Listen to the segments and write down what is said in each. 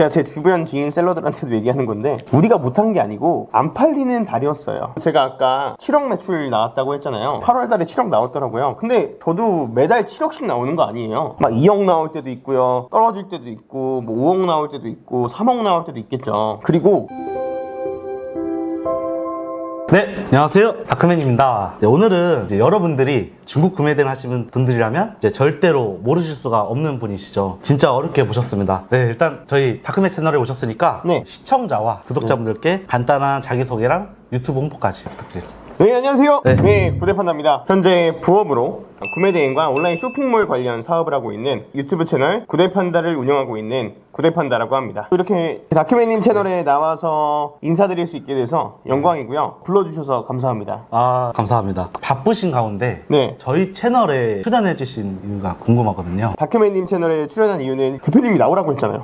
제가 제 주변 지인 셀러들한테도 얘기하는 건데 우리가 못한 게 아니고 안 팔리는 달이었어요. 제가 아까 7억 매출 나왔다고 했잖아요. 8월 달에 7억 나왔더라고요. 근데 저도 매달 7억씩 나오는 거 아니에요. 막 2억 나올 때도 있고요, 떨어질 때도 있고, 뭐 5억 나올 때도 있고, 3억 나올 때도 있겠죠. 그리고 네, 안녕하세요. 다크맨입니다. 네, 오늘은 이제 여러분들이 중국 구매 등 하시는 분들이라면 이제 절대로 모르실 수가 없는 분이시죠. 진짜 어렵게 보셨습니다. 네, 일단 저희 다크맨 채널에 오셨으니까 네. 시청자와 구독자분들께 간단한 자기소개랑 유튜브 홍보까지 부탁드리겠습니다. 네, 안녕하세요. 네. 네, 구대판다입니다. 현재 부업으로 구매대행과 온라인 쇼핑몰 관련 사업을 하고 있는 유튜브 채널 구대판다를 운영하고 있는 구대판다라고 합니다. 이렇게 다크맨님 채널에 나와서 인사드릴 수 있게 돼서 영광이고요. 불러주셔서 감사합니다. 아, 감사합니다. 바쁘신 가운데 네. 저희 채널에 출연해주신 이유가 궁금하거든요. 다크맨님 채널에 출연한 이유는 대표님이 나오라고 했잖아요.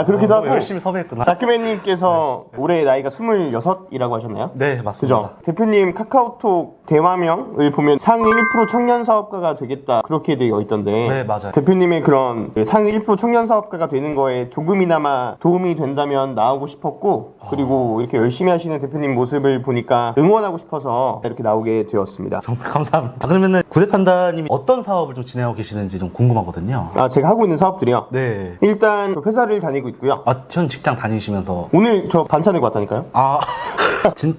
그렇기도 하고 열심히 섭외했구나. 다크맨님께서 올해 나이가 26이라고 하셨나요? 네, 맞습니다. 그죠? 대표님 카카오톡 대화명을 보면 상위 1% 청년 사업가가 되겠다 그렇게 되어 있던데 네, 맞아요. 대표님의 그런 상위 1% 청년 사업가가 되는 거에 조금이나마 도움이 된다면 나오고 싶었고 그리고 이렇게 열심히 하시는 대표님 모습을 보니까 응원하고 싶어서 이렇게 나오게 되었습니다. 정말 감사합니다. 그러면은 구대판다님이 어떤 사업을 좀 진행하고 계시는지 좀 궁금하거든요. 제가 하고 있는 사업들이요. 네. 일단 회사를 다니고 있고요. 현 직장 다니시면서 오늘 저 반차 내고 왔다니까요.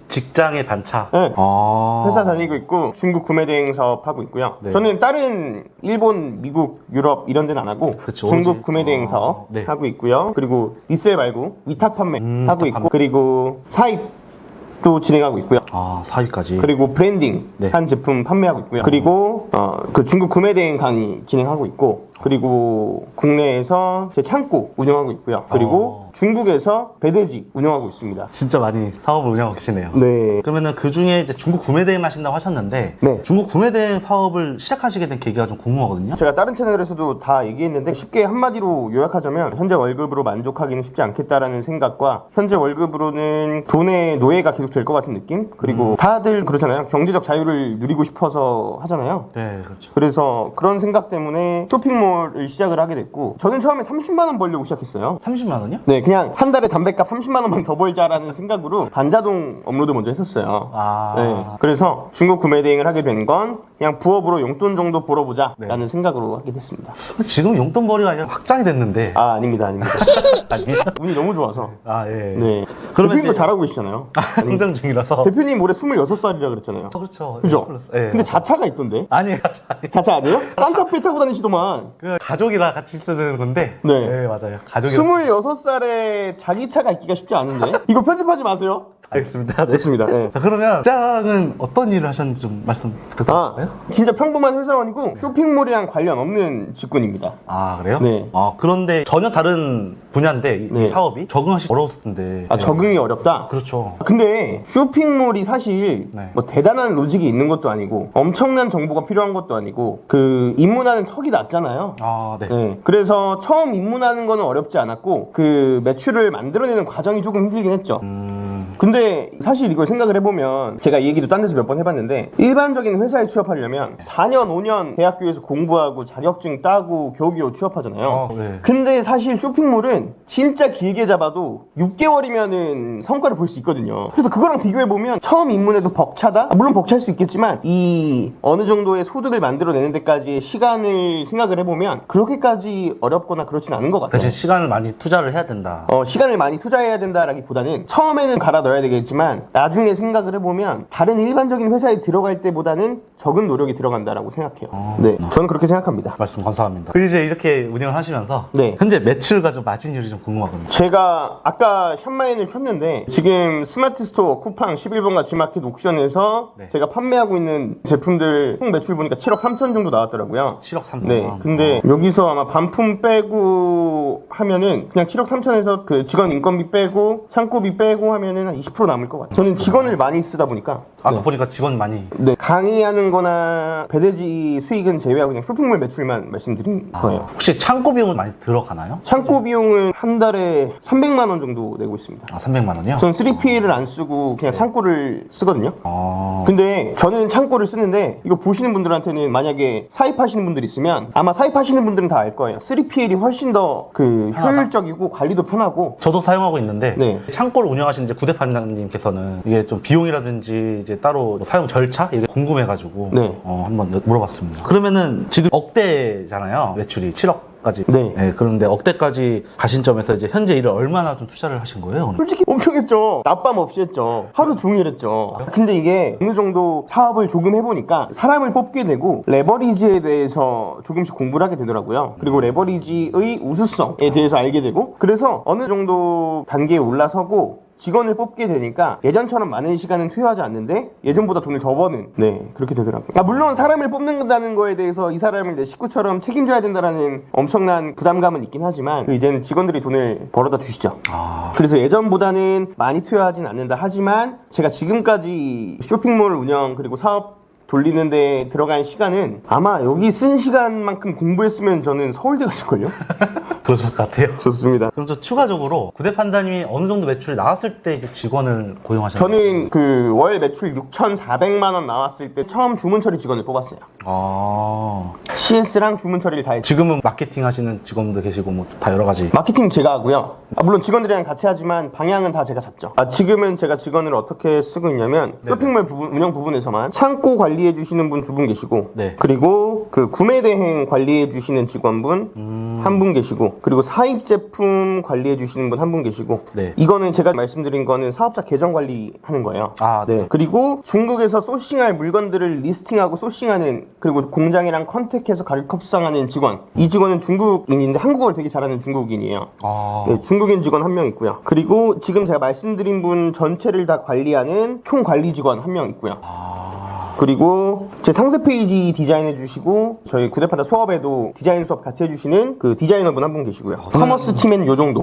직장의 반차. 네. 아. 회사 다니고 있고 중국 구매대행 사업 하고 있고요. 네. 저는 다른 일본, 미국, 유럽 이런 데는 안 하고 그쵸, 중국 오로지. 구매대행 사업 네. 하고 있고요. 그리고 리셀 말고 위탁 판매 하고 위탁 있고 판매. 그리고 사입도 진행하고 있고요. 사위까지. 그리고 브랜딩 네. 한 제품 판매하고 있고요. 그리고 그 중국 구매대행 강의 진행하고 있고 그리고 국내에서 제 창고 운영하고 있고요. 그리고 중국에서 배대지 운영하고 있습니다. 진짜 많이 사업을 운영하고 계시네요. 네. 그러면은 그 중에 이제 중국 구매대행 하신다고 하셨는데 네. 중국 구매대행 사업을 시작하시게 된 계기가 좀 궁금하거든요. 제가 다른 채널에서도 다 얘기했는데 쉽게 한마디로 요약하자면 현재 월급으로 만족하기는 쉽지 않겠다라는 생각과 현재 월급으로는 돈의 노예가 계속 될 것 같은 느낌? 그리고 다들 그러잖아요. 경제적 자유를 누리고 싶어서 하잖아요. 네, 그렇죠. 그래서 그런 생각 때문에 쇼핑몰을 시작을 하게 됐고 저는 처음에 30만 원 벌려고 시작했어요. 30만 원이요? 네, 그냥 한 달에 담배값 30만 원만 더 벌자라는 생각으로 반자동 업로드 먼저 했었어요. 네, 그래서 중국 구매 대행을 하게 된 건 그냥 부업으로 용돈 정도 벌어보자라는 생각으로 하게 됐습니다. 근데 지금 용돈벌이가 아니라 확장이 됐는데. 아닙니다. 아니에요? 운이 너무 좋아서. 예. 네. 그러면 대표님도 이제- 잘하고 계시잖아요. 성장 중이라서. 대표님 올해 26살이라 그랬잖아요. 그렇죠. 그죠? 예. 근데 자차가 있던데? 아니에요. 자차 아니에요? 산타페 타고 다니시더만. 그 가족이랑 같이 쓰는 건데. 네. 맞아요. 가족이랑. 26살에 자기 차가 있기가 쉽지 않은데? 이거 편집하지 마세요. 알겠습니다. 네. 좋습니다. 네. 자, 그러면 직장은 어떤 일을 하셨는지 좀 말씀 부탁드릴까요? 진짜 평범한 회사원이고 쇼핑몰이랑 관련 없는 직군입니다. 그래요? 네. 그런데 전혀 다른 분야인데 이 네. 사업이 적응하시 어려웠을 텐데. 적응이 어렵다? 그렇죠. 근데 쇼핑몰이 사실 네. 뭐 대단한 로직이 있는 것도 아니고 엄청난 정보가 필요한 것도 아니고 그 입문하는 턱이 낮잖아요. 네. 네. 그래서 처음 입문하는 거는 어렵지 않았고 그 매출을 만들어내는 과정이 조금 힘들긴 했죠. 근데 사실 이걸 생각을 해보면 제가 이 얘기도 딴 데서 몇 번 해봤는데 일반적인 회사에 취업하려면 4년 5년 대학교에서 공부하고 자격증 따고 겨우겨우 취업하잖아요. 네. 근데 사실 쇼핑몰은 진짜 길게 잡아도 6개월이면은 성과를 볼 수 있거든요. 그래서 그거랑 비교해보면 처음 입문해도 벅차다? 물론 벅찰 수 있겠지만 이 어느 정도의 소득을 만들어내는 데까지의 시간을 생각을 해보면 그렇게까지 어렵거나 그렇진 않은 것 같아요. 대신 시간을 많이 투자를 해야 된다. 시간을 많이 투자해야 된다라기보다는 처음에는 갈아 넣어야 되겠지만 나중에 생각을 해보면 다른 일반적인 회사에 들어갈 때보다는 적은 노력이 들어간다라고 생각해요. 네, 저는 그렇게 생각합니다. 말씀 감사합니다. 그리고 이제 이렇게 운영을 하시면서 네. 현재 매출과 좀 마진율이 좀 궁금하거든요. 제가 아까 샵마인을 켰는데 지금 스마트 스토어 쿠팡 11번가 G마켓 옥션에서 네. 제가 판매하고 있는 제품들 총 매출 보니까 7억 3천 정도 나왔더라고요. 7억 3천. 네, 근데 여기서 아마 반품 빼고 하면은 그냥 7억 3천에서 그 직원 인건비 빼고 창고비 빼고 하면은 한 20% 남을 것 같아요. 저는 직원을 많이 쓰다 보니까 아까 보니까 직원 많이. 네, 강의하는 거나 배대지 수익은 제외하고 그냥 쇼핑몰 매출만 말씀드린 거예요. 혹시 창고 비용은 많이 들어가나요? 창고 비용은 한 달에 300만 원 정도 내고 있습니다. 아, 300만 원이요? 전 3PL을 안 쓰고 그냥 창고를 쓰거든요. 아, 근데 저는 창고를 쓰는데 이거 보시는 분들한테는 만약에 사입하시는 분들이 있으면 아마 사입하시는 분들은 다 알 거예요. 3PL이 훨씬 더 그 효율적이고 관리도 편하고. 저도 사용하고 있는데 네. 창고를 운영하시는 이제 구대 판장님께서는 이게 좀 비용이라든지 이제 따로 뭐 사용 절차 이게 궁금해가지고 네. 한번 물어봤습니다. 그러면은 지금 억대잖아요. 매출이 7억까지. 네. 그런데 억대까지 가신 점에서 이제 현재 일을 얼마나 좀 투자를 하신 거예요? 오늘? 솔직히 엄청 했죠. 낮밤 없이 했죠. 하루 종일 했죠. 근데 이게 어느 정도 사업을 조금 해보니까 사람을 뽑게 되고 레버리지에 대해서 조금씩 공부를 하게 되더라고요. 그리고 레버리지의 우수성에 대해서 알게 되고 그래서 어느 정도 단계에 올라서고 직원을 뽑게 되니까 예전처럼 많은 시간은 투여하지 않는데 예전보다 돈을 더 버는 그렇게 되더라고요. 물론 사람을 뽑는다는 거에 대해서 이 사람을 내 식구처럼 책임져야 된다라는 엄청난 부담감은 있긴 하지만 이제는 직원들이 돈을 벌어다 주시죠. 그래서 예전보다는 많이 투여하진 않는다 하지만 제가 지금까지 쇼핑몰 운영 그리고 사업 돌리는 데 들어간 시간은 아마 여기 쓴 시간만큼 공부했으면 저는 서울대 갔을걸요? 그랬을 것 같아요. 좋습니다. 그럼 저 추가적으로 구대 판단님이 어느 정도 매출이 나왔을 때 이제 직원을 고용하셨나요? 저는 그 월 매출 6,400만 원 나왔을 때 처음 주문 처리 직원을 뽑았어요. CS랑 주문 처리를 다 했죠. 지금은 마케팅 하시는 직원도 계시고 뭐 다 여러 가지. 마케팅 제가 하고요. 물론 직원들이랑 같이 하지만 방향은 다 제가 잡죠. 지금은 제가 직원을 어떻게 쓰고 있냐면 쇼핑몰 운영 부분에서만 창고 관리해 주시는 분 2분 계시고 네. 그리고 그 구매 대행 관리해 주시는 직원분 1분 계시고 그리고 사입 제품 관리해 주시는 분 1분 계시고 네. 이거는 제가 말씀드린 거는 사업자 계정 관리하는 거예요. 네. 그리고 중국에서 소싱할 물건들을 리스팅하고 소싱하는 그리고 공장이랑 컨택해서 가격 협상하는 직원. 이 직원은 중국인인데 한국어를 되게 잘하는 중국인이에요. 네, 중국인 직원 1명 있고요. 그리고 지금 제가 말씀드린 분 전체를 다 관리하는 총 관리 직원 1명 있고요. 그리고 제 상세 페이지 디자인해 주시고 저희 구대판다 수업에도 디자인 수업 같이 해주시는 그 디자이너분 1분 계시고요. 커머스 팀엔 요 정도.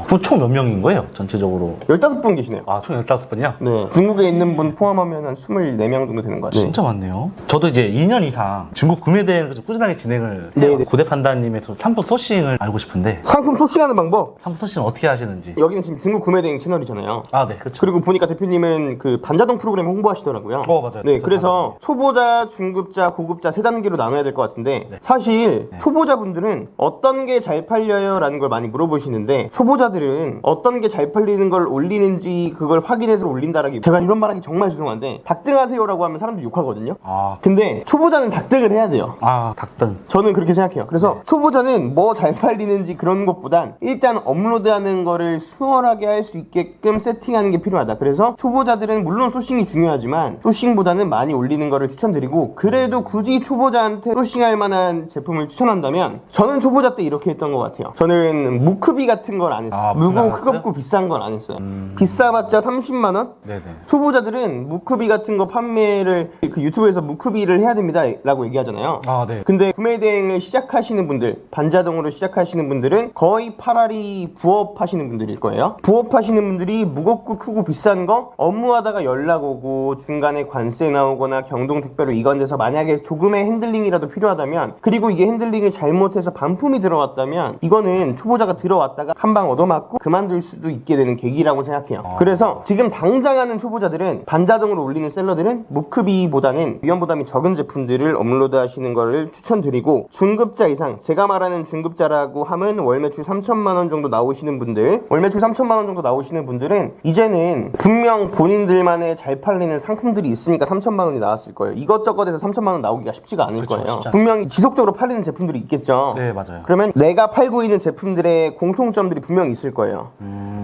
그럼 총 몇 명인 거예요? 전체적으로? 15분 계시네요. 총 15분이요? 네. 중국에 있는 분 포함하면 한 24명 정도 되는 것 같아요. 진짜 많네요. 저도 이제 2년 이상 중국 구매 대행을 꾸준하게 진행을 해요. 구대 판다님의 상품 소싱을 알고 싶은데 상품 소싱하는 방법. 상품 소싱 어떻게 하시는지. 여기는 지금 중국 구매 대행 채널이잖아요. 네, 그렇죠. 그리고 보니까 대표님은 그 반자동 프로그램 홍보하시더라고요. 맞아요. 네, 그래서 초보자, 중급자, 고급자 3단계로 나눠야 될 것 같은데 사실 초보자분들은 어떤 게 잘 팔려요? 라는 걸 많이 물어보시는데 초보자들은 어떤 게 잘 팔리는 걸 올리는지 그걸 확인해서 올린다라기 제가 이런 말하기 정말 죄송한데 닭등하세요라고 하면 사람들이 욕하거든요. 근데 초보자는 닭등을 해야 돼요. 닭등. 저는 그렇게 생각해요. 그래서 초보자는 뭐 잘 팔리는지 그런 것보단 일단 업로드하는 거를 수월하게 할 수 있게끔 세팅하는 게 필요하다. 그래서 초보자들은 물론 소싱이 중요하지만 소싱보다는 많이 올리는 거를 추천드리고 그래도 굳이 초보자한테 소싱할 만한 제품을 추천한다면 저는 초보자 때 이렇게 했던 것 같아요. 저는 무크비 같은 걸 안 했어요. 무거워 크겁고 비싼 건 안 했어요. 비싸봤자 30만 원? 네네. 초보자들은 무크비 같은 거 판매를 그 유튜브에서 무크비를 해야 됩니다 라고 얘기하잖아요. 네. 근데 구매 대행을 시작하시는 분들 반자동으로 시작하시는 분들은 거의 8알이 부업하시는 분들일 거예요. 부업하시는 분들이 무겁고 크고 비싼 거 업무하다가 연락 오고 중간에 관세 나오거나 경동택배로 이건돼서 만약에 조금의 핸들링이라도 필요하다면 그리고 이게 핸들링을 잘못해서 반품이 들어왔다면 이거는 초보자가 들어왔다가 한 방 얻어맞고 그만둘 수도 있게 되는 계기라고 생각해요. 그래서 지금 당장 하는 초보자들은 반자동으로 올리는 셀러들은 무크비보다는 위험부담이 적은 제품들을 업로드 하시는 거를 추천드리고 중급자 이상 제가 말하는 중급자라고 하면 월 매출 3천만 원 정도 나오시는 분들 월 매출 3천만 원 정도 나오시는 분들은 이제는 분명 본인들만의 잘 팔리는 상품들이 있으니까 3천만 원이 나왔을 거예요. 이것저것에서 3천만 원 나오기가 쉽지가 않을 거예요. 분명히 지속적으로 팔리는 제품들이 있겠죠. 네, 맞아요. 그러면 내가 팔고 있는 제품들의 공통점들이 분명히 있을 거예요.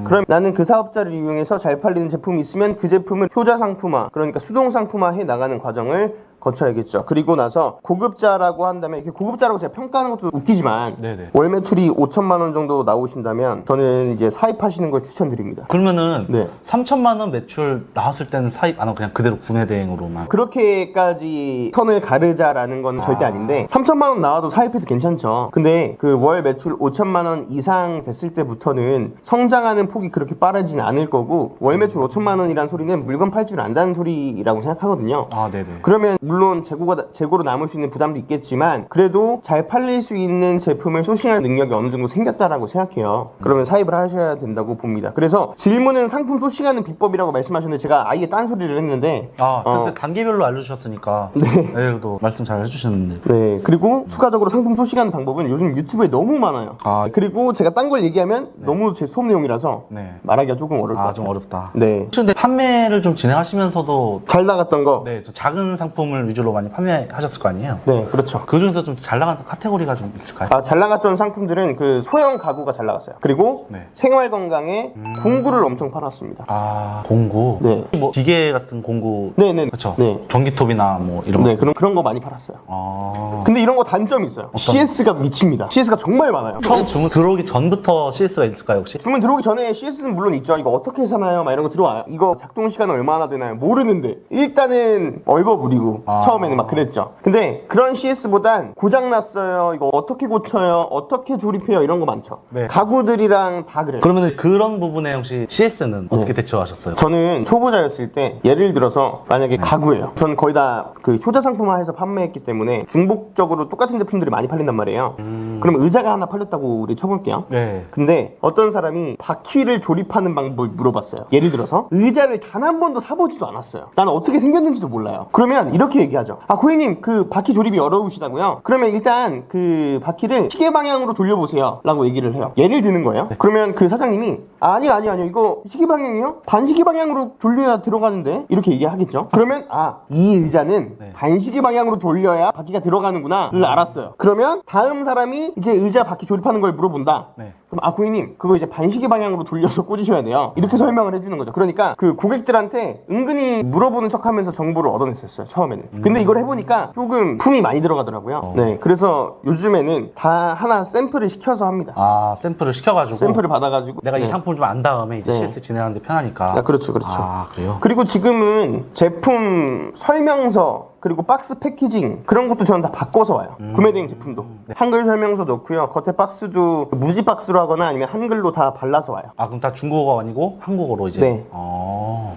그럼 나는 그 사업자를 이용해서 잘 팔리는 제품이 있으면 그 제품을 효자 상품화, 그러니까 수동 상품화 해 나가는 과정을 거쳐야겠죠. 그리고 나서 고급자라고 한다면, 이렇게 고급자라고 제가 평가하는 것도 웃기지만 네네. 월 매출이 5천만 원 정도 나오신다면 저는 이제 사입하시는 걸 추천드립니다. 그러면은 네. 3천만 원 매출 나왔을 때는 사입 안 하고 그냥 그대로 구매 대행으로만. 그렇게까지 선을 가르자라는 건 절대 아닌데 3천만 원 나와도 사입해도 괜찮죠. 근데 그 월 매출 5천만 원 이상 됐을 때부터는 성장하는 폭이 그렇게 빠르진 않을 거고, 월 매출 5천만 원이란 소리는 물건 팔 줄 안다는 소리라고 생각하거든요. 아, 네네. 그러면 물론 재고로 남을 수 있는 부담도 있겠지만 그래도 잘 팔릴 수 있는 제품을 소싱할 능력이 어느 정도 생겼다라고 생각해요. 그러면 사입을 하셔야 된다고 봅니다. 그래서 질문은 상품 소싱하는 비법이라고 말씀하셨는데 제가 아예 딴 소리를 했는데, 근데 단계별로 알려주셨으니까. 네. 그래도 말씀 잘 해주셨는데. 네, 그리고 추가적으로 상품 소싱하는 방법은 요즘 유튜브에 너무 많아요. 그리고 제가 딴 걸 얘기하면 너무 제 수업 내용이라서 네. 말하기가 조금 어려울 것 같아요. 좀 어렵다. 네. 혹시 근데 판매를 좀 진행하시면서도 잘 나갔던 거. 네, 좀 작은 상품을 위주로 많이 판매하셨을 거 아니에요? 네, 그렇죠. 그 중에서 좀 잘 나간 카테고리가 좀 있을까요? 잘 나갔던 상품들은 그 소형 가구가 잘 나갔어요. 그리고 네. 생활 건강에 공구를 엄청 팔았습니다. 공구. 네. 뭐 기계 같은 공구. 네네. 그렇죠. 네. 전기톱이나 뭐 이런 네, 거. 그런 거 많이 팔았어요. 아. 근데 이런 거 단점이 있어요. CS가 미칩니다. CS가 정말 많아요. 처음 주문 들어오기 전부터 CS가 있을까요, 혹시? 주문 들어오기 전에 CS는 물론 있죠. 이거 어떻게 사나요? 막 이런 거 들어와요. 이거 작동 시간은 얼마나 되나요? 모르는데 일단은 얼버무리고 처음에는 막 그랬죠. 근데 그런 CS보단 고장났어요, 이거 어떻게 고쳐요? 어떻게 조립해요? 이런 거 많죠. 네. 가구들이랑 다 그래요. 그러면 그런 부분에 혹시 CS는 어떻게 대처하셨어요? 저는 초보자였을 때 예를 들어서 만약에 가구예요. 저는 거의 다 그 효자 상품화해서 판매했기 때문에 중복적으로 똑같은 제품들이 많이 팔린단 말이에요. 그럼 의자가 하나 팔렸다고 우리 쳐볼게요. 네. 근데 어떤 사람이 바퀴를 조립하는 방법을 물어봤어요. 예를 들어서 의자를 단 한 번도 사보지도 않았어요. 나는 어떻게 생겼는지도 몰라요. 그러면 이렇게 얘기하죠. 고객님, 그 바퀴 조립이 어려우시다고요? 그러면 일단 그 바퀴를 시계 방향으로 돌려보세요 라고 얘기를 해요. 예를 드는 거예요. 그러면 그 사장님이 아니요 이거 시계 방향이요? 반시계 방향으로 돌려야 들어가는데, 이렇게 얘기하겠죠. 그러면 이 의자는 반시계 방향으로 돌려야 바퀴가 들어가는구나를 알았어요. 그러면 다음 사람이 이제 의자 바퀴 조립하는 걸 물어본다. 네. 그럼 고객님, 그거 이제 반시계 방향으로 돌려서 꽂으셔야 돼요. 이렇게 설명을 해주는 거죠. 그러니까 그 고객들한테 은근히 물어보는 척하면서 정보를 얻어냈었어요, 처음에는. 근데 이걸 해보니까 조금 품이 많이 들어가더라고요. 네, 그래서 요즘에는 다 하나 샘플을 시켜서 합니다. 샘플을 시켜가지고 샘플을 받아가지고 내가 이 상품을 좀 안 다음에 이제 CS 진행하는데 편하니까. 그렇죠. 그래요? 그리고 지금은 제품 설명서 그리고 박스 패키징 그런 것도 저는 다 바꿔서 와요. 구매대행 제품도 한글 설명서 넣고요. 겉에 박스도 무지 박스로 하거나 아니면 한글로 다 발라서 와요. 그럼 다 중국어가 아니고 한국어로 이제? 네.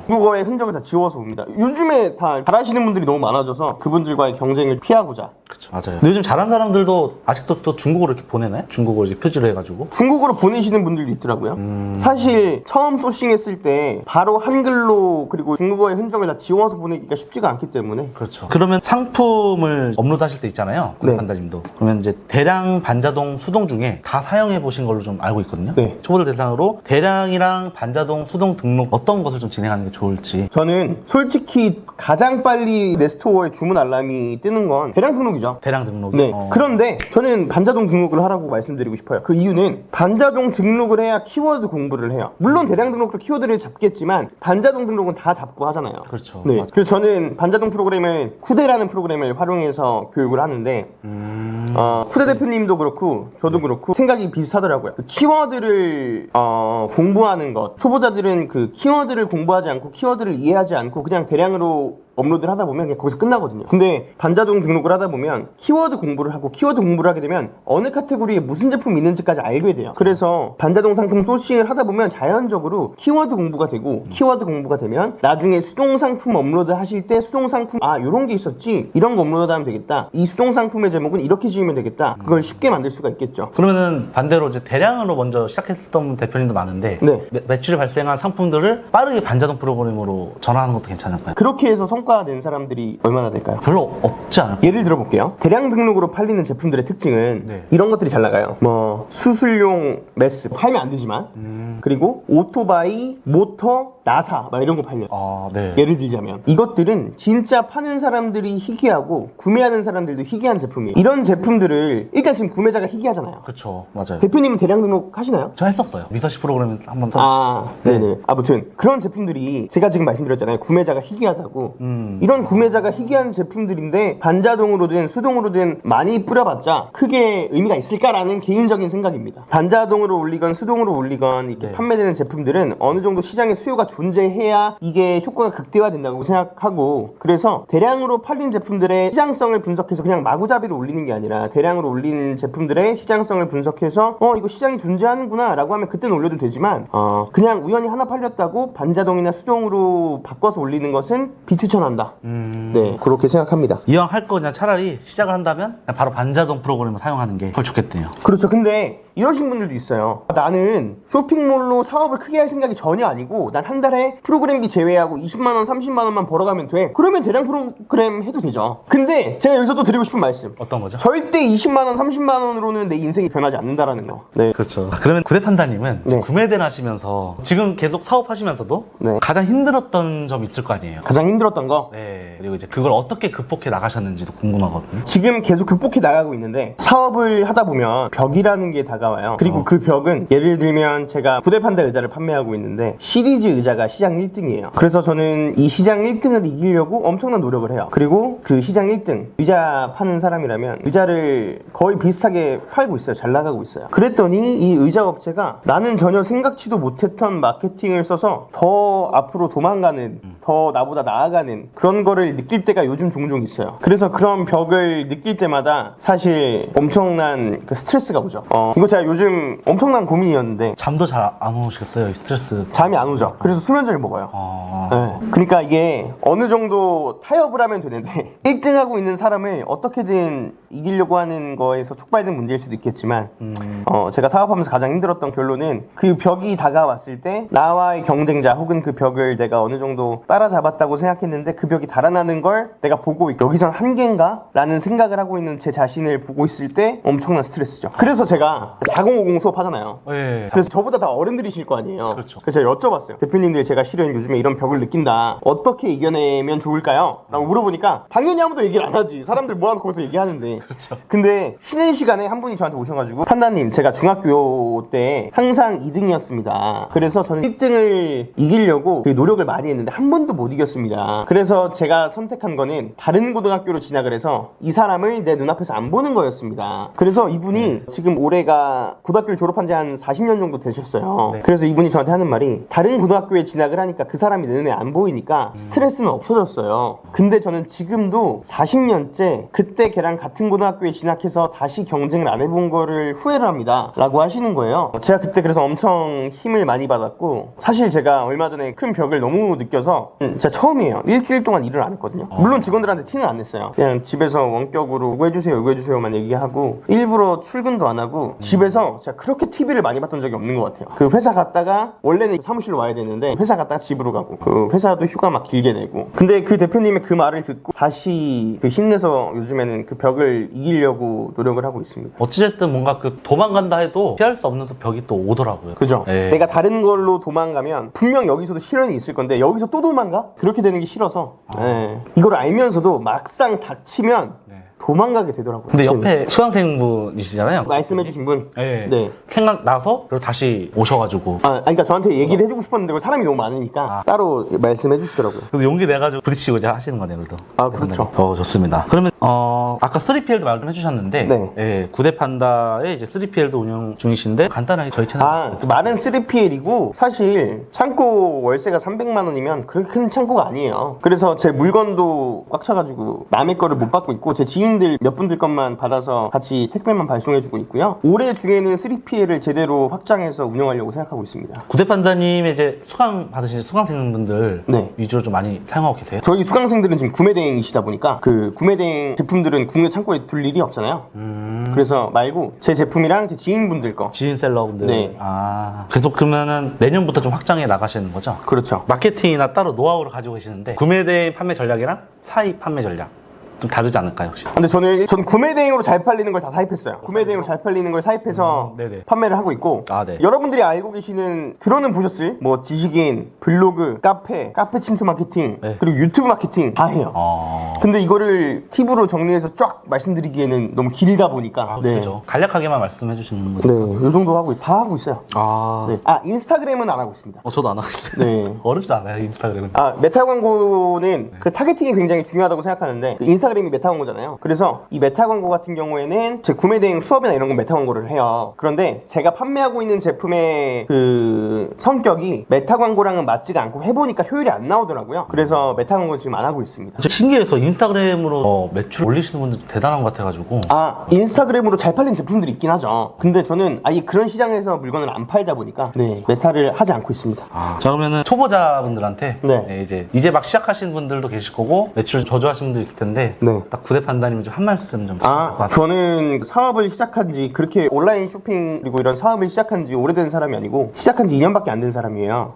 중국어의 흔적을 다 지워서 옵니다. 요즘에 다 잘하시는 분들이 너무 많아져서 그분들과의 경쟁을 피하고자. 그쵸, 맞아요. 근데 요즘 잘하는 사람들도 아직도 또 중국어로 이렇게 보내나요? 중국어로 이제 표지를 해가지고? 중국어로 보내시는 분들도 있더라고요. 사실 처음 소싱했을 때 바로 한글로 그리고 중국어의 흔적을 다 지워서 보내기가 쉽지가 않기 때문에. 그렇죠. 그러면 상품을 업로드하실 때 있잖아요, 판다님도. 그러면 이제 대량 반자동 수동 중에 다 사용해 보신 걸로 좀 알고 있거든요. 네. 초보들 대상으로 대량이랑 반자동 수동 등록 어떤 것을 좀 진행하는 게 좋을지. 저는 솔직히 가장 빨리 내 스토어에 주문 알람이 뜨는 건 대량 등록이죠. 대량 등록이. 네. 그런데 저는 반자동 등록을 하라고 말씀드리고 싶어요. 그 이유는 반자동 등록을 해야 키워드 공부를 해요. 물론 대량 등록도 키워드를 잡겠지만 반자동 등록은 다 잡고 하잖아요. 그렇죠. 네. 맞아. 그래서 저는 반자동 프로그램을 쿠데라는 프로그램을 활용해서 교육을 하는데 쿠데 대표님도 그렇고 저도 그렇고 생각이 비슷하더라고요. 그 키워드를 공부하는 것, 초보자들은 그 키워드를 공부하지 않고 키워드를 이해하지 않고 그냥 대량으로 업로드를 하다 보면 그냥 거기서 끝나거든요. 근데 반자동 등록을 하다 보면 키워드 공부를 하고 키워드 공부를 하게 되면 어느 카테고리에 무슨 제품이 있는지까지 알게 돼요. 그래서 반자동 상품 소싱을 하다 보면 자연적으로 키워드 공부가 되고 키워드 공부가 되면 나중에 수동 상품 업로드 하실 때 수동 상품 요런 게 있었지, 이런 거 업로드 하면 되겠다, 이 수동 상품의 제목은 이렇게 지으면 되겠다, 그걸 쉽게 만들 수가 있겠죠. 그러면은 반대로 이제 대량으로 먼저 시작했던 대표님도 많은데 네. 매출이 발생한 상품들을 빠르게 반자동 프로그램으로 전환하는 것도 괜찮을까요? 그렇게 해서 성과 낸 사람들이 얼마나 될까요? 별로 없지 않을까요? 예를 들어볼게요. 대량 등록으로 팔리는 제품들의 특징은 네. 이런 것들이 잘 나가요. 뭐 수술용 메스 팔면 안 되지만 그리고 오토바이, 모터, 나사 막 이런 거 팔려요. 아, 네. 예를 들자면 이것들은 진짜 파는 사람들이 희귀하고 구매하는 사람들도 희귀한 제품이에요. 이런 제품들을 일단 지금 구매자가 희귀하잖아요. 그쵸, 맞아요. 대표님은 대량 등록 하시나요? 저 했었어요. 리서치 프로그램 한번 네네. 아무튼 그런 제품들이 제가 지금 말씀드렸잖아요. 구매자가 희귀하다고. 이런 구매자가 희귀한 제품들인데 반자동으로든 수동으로든 많이 뿌려봤자 크게 의미가 있을까라는 개인적인 생각입니다. 반자동으로 올리건 수동으로 올리건 이렇게 네. 판매되는 제품들은 어느 정도 시장에 수요가 존재해야 이게 효과가 극대화된다고 생각하고, 그래서 대량으로 팔린 제품들의 시장성을 분석해서 그냥 마구잡이로 올리는 게 아니라 대량으로 올린 제품들의 시장성을 분석해서 이거 시장이 존재하는구나 라고 하면 그때는 올려도 되지만 그냥 우연히 하나 팔렸다고 반자동이나 수동으로 바꿔서 올리는 것은 비추천한다. 네, 그렇게 생각합니다. 이왕 할 거 그냥 차라리 시작을 한다면 그냥 바로 반자동 프로그램을 사용하는 게 훨씬 좋겠네요. 그렇죠. 근데 이러신 분들도 있어요. 나는 쇼핑몰로 사업을 크게 할 생각이 전혀 아니고 난 한 달에 프로그램비 제외하고 20만원 30만원만 벌어가면 돼. 그러면 대량 프로그램 해도 되죠. 근데 제가 여기서 또 드리고 싶은 말씀, 어떤 거죠? 절대 20만원 30만원으로는 내 인생이 변하지 않는다라는 거. 네. 그렇죠. 그러면 구대판다님은 네. 구매대를 하시면서 지금 계속 사업하시면서도 네. 가장 힘들었던 점이 있을 거 아니에요? 가장 힘들었던 거, 네. 그리고 이제 그걸 어떻게 극복해 나가셨는지도 궁금하거든요. 지금 계속 극복해 나가고 있는데, 사업을 하다 보면 벽이라는 게 다가와요. 그리고 그 벽은 예를 들면 제가 구대판다 의자를 판매하고 있는데 시리즈 의자가 시장 1등이에요. 그래서 저는 이 시장 1등을 이기려고 엄청난 노력을 해요. 그리고 그 시장 1등 의자 파는 사람이라면 의자를 거의 비슷하게 팔고 있어요. 잘 나가고 있어요. 그랬더니 이 의자 업체가 나는 전혀 생각지도 못했던 마케팅을 써서 더 앞으로 도망가는, 더 나보다 나아가는 그런 거를 느낄 때가 요즘 종종 있어요. 그래서 그런 벽을 느낄 때마다 사실 엄청난 그 스트레스가 오죠. 이거 제가 요즘 엄청난 고민이었는데 잠도 잘 안 오시겠어요? 이 스트레스. 잠이 안 오죠. 그래서 수면제를 먹어요. 네. 그러니까 이게 어느 정도 타협을 하면 되는데 1등하고 있는 사람을 어떻게든 이기려고 하는 거에서 촉발된 문제일 수도 있겠지만 제가 사업하면서 가장 힘들었던 결론은 그 벽이 다가왔을 때 나와의 경쟁자 혹은 그 벽을 내가 어느 정도 따라잡았다고 생각했는데 그 벽이 달아나는 걸 내가 보고 있고 여기선 한계인가? 라는 생각을 하고 있는 제 자신을 보고 있을 때 엄청난 스트레스죠. 그래서 제가 4050 수업하잖아요. 네. 그래서 저보다 다 어른들이실 거 아니에요. 그렇죠. 그래서 제가 여쭤봤어요. 대표님들, 제가 실은 요즘에 이런 벽을 느낀다. 어떻게 이겨내면 좋을까요? 라고 물어보니까 당연히 아무도 얘기를 안 하지. 사람들 모아놓고 거기서 얘기하는데. 그렇죠. 근데 쉬는 시간에 한 분이 저한테 오셔가지고, 판다님, 제가 중학교 때 항상 2등이었습니다. 그래서 저는 1등을 이기려고 그 노력을 많이 했는데 한 번도 못 이겼습니다. 그래서 제가 선택한 거는 다른 고등학교로 진학을 해서 이 사람을 내 눈앞에서 안 보는 거였습니다. 그래서 이분이 지금 올해가 고등학교를 졸업한 지 한 40년 정도 되셨어요. 네. 그래서 이분이 저한테 하는 말이, 다른 고등학교에 진학을 하니까 그 사람이 내 눈에 안 보이니까 스트레스는 없어졌어요. 근데 저는 지금도 40년째 그때 걔랑 같은 고등학교에 진학해서 다시 경쟁을 안 해본 거를 후회를 합니다. 라고 하시는 거예요. 제가 그때 그래서 엄청 힘을 많이 받았고, 사실 제가 얼마 전에 큰 벽을 너무 느껴서 제가 처음이에요. 일주일 동안 일을 안 했거든요. 물론 직원들한테 티는 안 냈어요. 그냥 집에서 원격으로 이거 해주세요 이거 해주세요만 얘기하고 일부러 출근도 안 하고 집에서 제가 그렇게 TV를 많이 봤던 적이 없는 것 같아요. 그 회사 갔다가 원래는 사무실로 와야 되는데 회사 갔다가 집으로 가고, 그 회사도 휴가 막 길게 내고. 근데 그 대표님의 그 말을 듣고 다시 그 힘내서 요즘에는 그 벽을 이기려고 노력을 하고 있습니다. 어찌됐든 뭔가 그 도망간다 해도 피할 수 없는 또 벽이 또 오더라고요. 그죠? 네. 내가 다른 걸로 도망가면 분명 여기서도 시련이 있을 건데 여기서 또 도망가? 그렇게 되는 게 싫어서 이걸 알면서도 막상 닥치면 도망가게 되더라고요. 근데 옆에 수강생분이시잖아요. 말씀해주신 분. 네. 네. 생각나서 그리고 다시 오셔가지고. 그러니까 저한테 얘기를 해주고 싶었는데 그 사람이 너무 많으니까 따로 말씀해주시더라고요. 그래서 용기 내가지고 부딪히고 이제 하시는 거네요, 그래도. 그렇죠. 좋습니다. 그러면 아까 3PL도 말씀해 주셨는데, 네. 구대판다에 이제 3PL도 운영 중이신데 간단하게 저희 채널. 그 말은 3PL이고 사실 창고 월세가 300만 원이면 그렇게 큰 창고가 아니에요. 그래서 제 물건도 꽉 차가지고 남의 거를 못 받고 있고 제 지인들 몇 분들 것만 받아서 같이 택배만 발송해주고 있고요. 올해 중에는 3PL을 제대로 확장해서 운영하려고 생각하고 있습니다. 구대판다님의 이제 수강 받으신 수강생분들 네. 위주로 좀 많이 사용하고 계세요? 저희 수강생들은 지금 구매대행이시다 보니까 그 구매대행 제품들은 국내 창고에 둘 일이 없잖아요. 그래서 말고 제 제품이랑 제 지인분들 거. 지인셀러분들. 네. 계속 그러면은 내년부터 좀 확장해 나가시는 거죠? 그렇죠. 마케팅이나 따로 노하우를 가지고 계시는데 구매대행 판매 전략이랑 사입 판매 전략 좀 다르지 않을까요 혹시? 근데 전 구매 대행으로 잘 팔리는 걸 다 사입했어요. 구매 대행으로 잘 팔리는 걸 사입해서 네네. 판매를 하고 있고 네. 여러분들이 알고 계시는 들어는 보셨을 뭐 지식인, 블로그, 카페 침투 마케팅 네. 그리고 유튜브 마케팅 다 해요. 근데 이거를 팁으로 정리해서 쫙 말씀드리기에는 너무 길다 보니까 그죠. 간략하게만 말씀해 주시는 거죠. 네, 이 정도 하고 다 하고 있어요. 네. 인스타그램은 안 하고 있습니다. 저도 안 하고 있어요. 네. 어렵지 않아요 인스타그램은. 메타 광고는 그 타겟팅이 굉장히 중요하다고 생각하는데 그 인스타그램이 메타 광고잖아요. 그래서 이 메타 광고 같은 경우에는 제 구매 대행 수업이나 이런 건 메타 광고를 해요. 그런데 제가 판매하고 있는 제품의 그 성격이 메타 광고랑은 맞지가 않고 해보니까 효율이 안 나오더라고요. 그래서 메타 광고는 지금 안 하고 있습니다. 저 신기해서 인스타그램으로 매출 올리시는 분들 대단한 것 같아가지고. 인스타그램으로 잘 팔린 제품들이 있긴 하죠. 근데 저는 아예 그런 시장에서 물건을 안 팔다 보니까 메타를 하지 않고 있습니다. 자 그러면은 초보자분들한테 네. 이제 막 시작하시는 분들도 계실 거고 매출 저조하시는 분도 있을 텐데 딱 구대 판단이면 좀 한 말씀 좀 주실 것 같아요. 저는 사업을 시작한 지 그렇게 온라인 쇼핑 그리고 이런 사업을 시작한 지 오래된 사람이 아니고 시작한 지 2년밖에 안 된 사람이에요.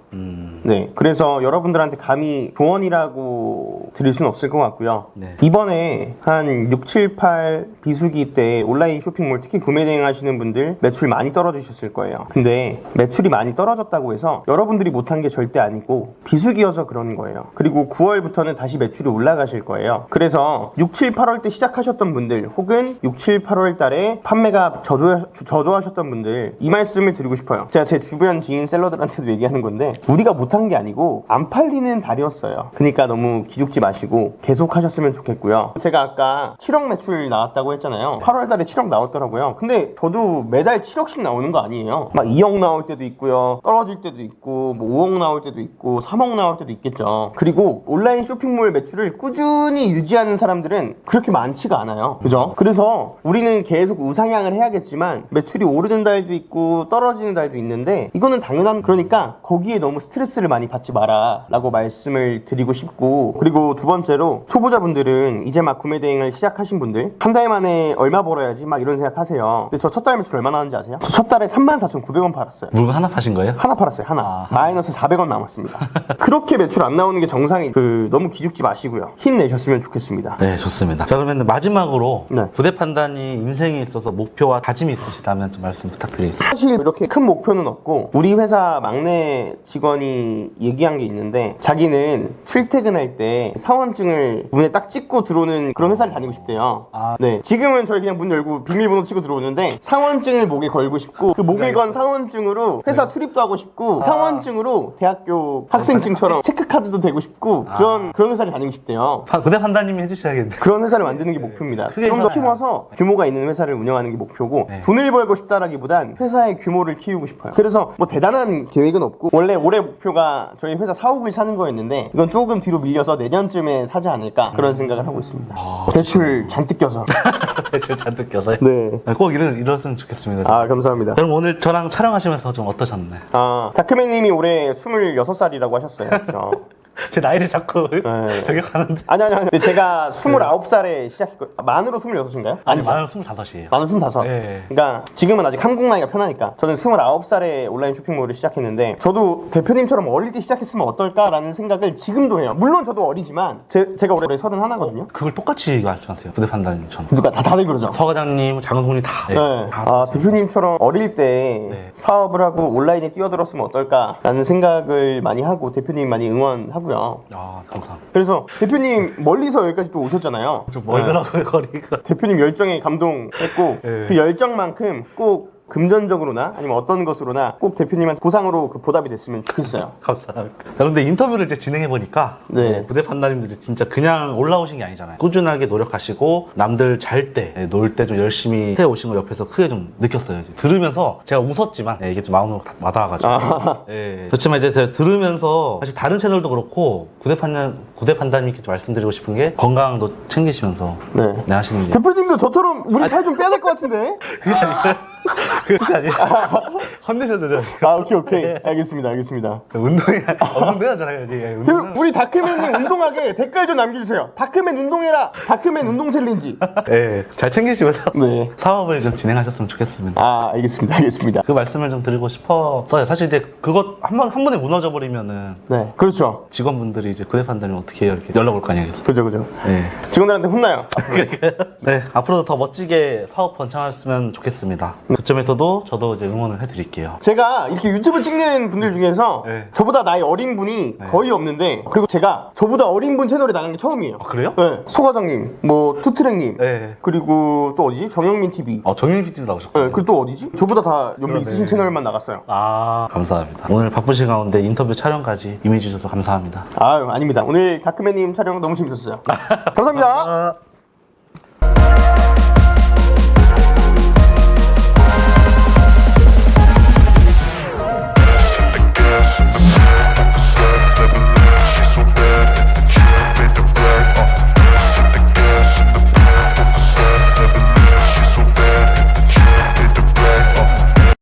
네, 그래서 여러분들한테 감히 조언이라고 드릴 수는 없을 것 같고요. 이번에 한 6, 7, 8 비수기 때 온라인 쇼핑몰 특히 구매 대행 하시는 분들 매출 많이 떨어지셨을 거예요. 근데 매출이 많이 떨어졌다고 해서 여러분들이 못한 게 절대 아니고 비수기여서 그런 거예요. 그리고 9월부터는 다시 매출이 올라가실 거예요. 그래서 6, 7, 8월 때 시작하셨던 분들 혹은 6, 7, 8월 달에 판매가 저조하셨던 분들 이 말씀을 드리고 싶어요. 제가 제 주변 지인 셀러들한테도 얘기하는 건데 우리가 못한 게 아니고 안 팔리는 달이었어요. 그러니까 너무 기죽지 마시고 계속 하셨으면 좋겠고요. 제가 아까 7억 매출 나왔다고 했잖아요. 8월 달에 7억 나왔더라고요. 근데 저도 매달 7억씩 나오는 거 아니에요. 막 2억 나올 때도 있고요. 떨어질 때도 있고 뭐 5억 나올 때도 있고 3억 나올 때도 있겠죠. 그리고 온라인 쇼핑몰 매출을 꾸준히 유지하는 사람들은 그렇게 많지가 않아요. 그죠? 그래서 우리는 계속 우상향을 해야겠지만 매출이 오르는 달도 있고 떨어지는 달도 있는데 이거는 당연한 그러니까 거기에 너무 스트레스를 많이 받지 마라 라고 말씀을 드리고 싶고 그리고 두 번째로 초보자분들은 이제 막 구매 대행을 시작하신 분들 한 달 만에 얼마 벌어야지 막 이런 생각하세요. 근데 저 첫 달 매출 얼마 나왔는지 아세요? 저 첫 달에 34,900원 팔았어요. 물건 하나 파신 거예요? 하나 팔았어요. 하나. 마이너스 400원 남았습니다. 그렇게 매출 안 나오는 게 정상이 너무 기죽지 마시고요. 힘내셨으면 좋겠습니다. 네, 좋습니다. 자, 그러면 마지막으로 네. 구대 판단이 인생에 있어서 목표와 다짐이 있으시다면 좀 말씀 부탁드리겠습니다. 사실 이렇게 큰 목표는 없고 우리 회사 막내 직원이 얘기한 게 있는데 자기는 출퇴근할 때 사원증을 문에 딱 찍고 들어오는 그런 회사를 다니고 싶대요. 네, 지금은 저희 그냥 문 열고 비밀번호 치고 들어오는데 사원증을 목에 걸고 싶고 그 목에 건 사원증으로 회사 출입도 하고 싶고 사원증으로 대학교 학생증처럼 체크카드도 되고 싶고 그런 회사를 다니고 싶대요. 구대 판단님이 해주셔야겠네요. 그런 회사를 만드는 게 목표입니다. 좀 더 키워서 규모가 있는 회사를 운영하는 게 목표고 돈을 벌고 싶다라기보단 회사의 규모를 키우고 싶어요. 그래서 뭐 대단한 계획은 없고 원래 올해 목표가 저희 회사 사옥을 사는 거였는데 이건 조금 뒤로 밀려서 내년쯤에 사지 않을까 그런 생각을 하고 있습니다. 대출 잔뜩 껴서. 대출 잔뜩 껴서요? 네. 꼭 이뤘으면 좋겠습니다. 감사합니다. 그럼 오늘 저랑 촬영하시면서 좀 어떠셨나요? 다크맨님이 올해 26살이라고 하셨어요. 그렇죠? 제 나이를 자꾸 저격하는데. 아니. 근데 제가 29살에 시작했거든요. 만으로 26인가요? 아니, 만으로 25이에요. 만으로 25. 네. 그러니까 지금은 아직 한국 나이가 편하니까 저는 29살에 온라인 쇼핑몰을 시작했는데 저도 대표님처럼 어릴 때 시작했으면 어떨까라는 생각을 지금도 해요. 물론 저도 어리지만 제가 올해 31거든요. 그걸 똑같이 말씀하세요. 구대 판단님처럼. 누가 다들 그러죠. 서 과장님, 장성훈이 다. 대표님처럼 어릴 때 사업을 하고 온라인에 뛰어들었으면 어떨까라는 생각을 많이 하고 대표님 많이 응원하고요. 감사합니다. 그래서 대표님 멀리서 여기까지 또 오셨잖아요. 좀 멀더라고요, 거리가. 대표님 열정에 감동했고 그 열정만큼 꼭 금전적으로나 아니면 어떤 것으로나 꼭 대표님한테 보상으로 그 보답이 됐으면 좋겠어요. 감사합니다. 그런데 인터뷰를 이제 진행해보니까 구대 판단님들이 진짜 그냥 올라오신 게 아니잖아요. 꾸준하게 노력하시고 남들 잘 때, 놀 때 좀 열심히 해오신 걸 옆에서 크게 좀 느꼈어요. 이제 들으면서 제가 웃었지만 이게 좀 마음으로 와닿아가지고 그렇지만 이제 제가 들으면서 사실 다른 채널도 그렇고 구대 판단님께 좀 말씀드리고 싶은 게 건강도 챙기시면서 하시는 게 대표님도 저처럼 우리 살 좀 빼야 될 것 같은데? 그게 아니라 그 뜻이 아니에요. 컨디션 조절. 아, 오케이. 알겠습니다. 운동이 운동해야잖아요. 그 우리 다크맨님 운동하게 댓글 좀 남겨주세요. 다크맨 운동해라. 다크맨 운동 챌린지. 네, 잘 챙기시면서 네. 사업을 좀 진행하셨으면 좋겠습니다. 아, 알겠습니다. 그 말씀을 좀 드리고 싶었어요. 사실 이제 그것 한 번에 무너져 버리면은 네, 그렇죠. 직원분들이 이제 구대판단이 어떻게 해요? 이렇게 연락 올 거 아니에요. 그죠. 네. 직원들한테 혼나요. 네, 앞으로도 더 멋지게 사업 번창하셨으면 좋겠습니다. 그점에서도 저도 이제 응원을 해드릴게요. 제가 이렇게 유튜브 찍는 분들 중에서 네. 저보다 나이 어린 분이 거의 없는데, 그리고 제가 저보다 어린 분 채널에 나간 게 처음이에요. 아, 그래요? 네. 소과장님, 뭐 투트랙님, 네. 그리고 또 어디지? 정영민 TV. 정윤 PT도 나오셨고. 네, 그리고 또 어디지? 저보다 다 연배 있으신 채널만 나갔어요. 아, 감사합니다. 오늘 바쁘신 가운데 인터뷰 촬영까지 임해주셔서 감사합니다. 아유, 아닙니다. 오늘 다크맨님 촬영 너무 재밌었어요. 감사합니다.